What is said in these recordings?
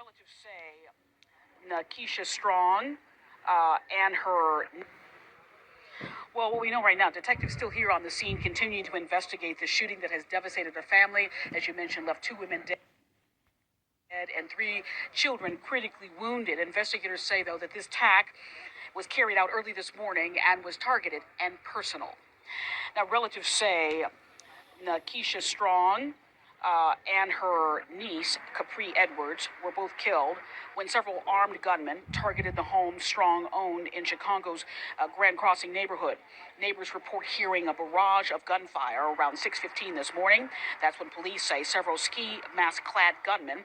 Relatives say Keisha Strong and her. Well, what we know right now, detectives still here on the scene continue to investigate the shooting that has devastated the family. As you mentioned, left two women dead and three children critically wounded. Investigators say, though, that this attack was carried out early this morning and was targeted and personal. Now, relatives say Keisha Strong and her niece, Capri Edwards, were both killed when several armed gunmen targeted the home Strong owned in Chicago's Grand Crossing neighborhood. Neighbors report hearing a barrage of gunfire around 6:15 this morning. That's when police say several ski mask-clad gunmen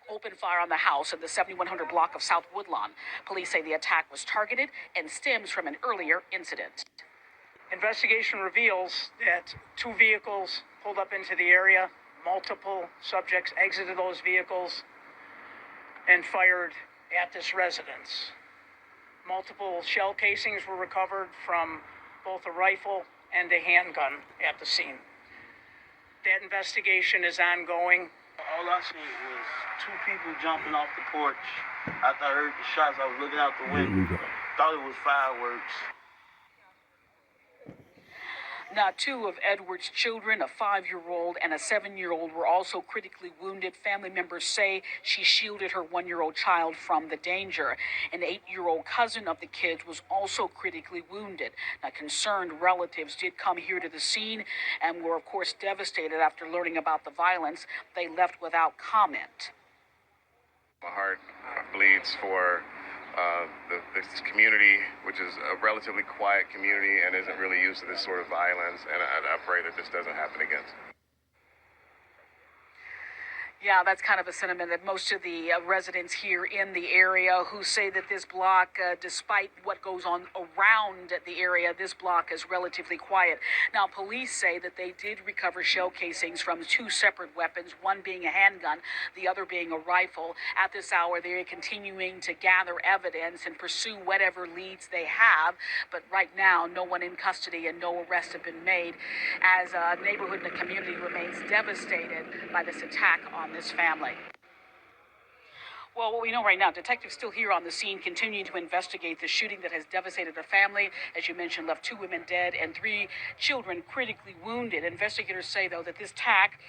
opened fire on the house in the 7100 block of South Woodlawn. Police say the attack was targeted and stems from an earlier incident. Investigation reveals that two vehicles pulled up into the area. Multiple subjects exited those vehicles and fired at this residence. Multiple shell casings were recovered from both a rifle and a handgun at the scene. That investigation is ongoing. All I seen was two people jumping off the porch. After I heard the shots, I was looking out the window. Thought it was fireworks. Now, two of Edwards' children, a 5-year-old and a 7-year-old, were also critically wounded. Family members say she shielded her 1-year-old child from the danger. An 8-year-old cousin of the kids was also critically wounded. Now, concerned relatives did come here to the scene and were, of course, devastated after learning about the violence. They left without comment. My heart bleeds for this community, which is a relatively quiet community and isn't really used to this sort of violence, and I pray that this doesn't happen again. Yeah, that's kind of a sentiment that most of the residents here in the area who say that this block, despite what goes on around the area, this block is relatively quiet. Now, police say that they did recover shell casings from two separate weapons, one being a handgun, the other being a rifle. At this hour, they're continuing to gather evidence and pursue whatever leads they have. But right now, no one in custody and no arrests have been made as a neighborhood and the community remains devastated by this attack on this family. Well, what we know right now, detectives still here on the scene continue to investigate the shooting that has devastated the family. As you mentioned, left two women dead and three children critically wounded. Investigators say, though, that this attack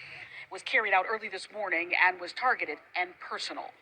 was carried out early this morning and was targeted and personal.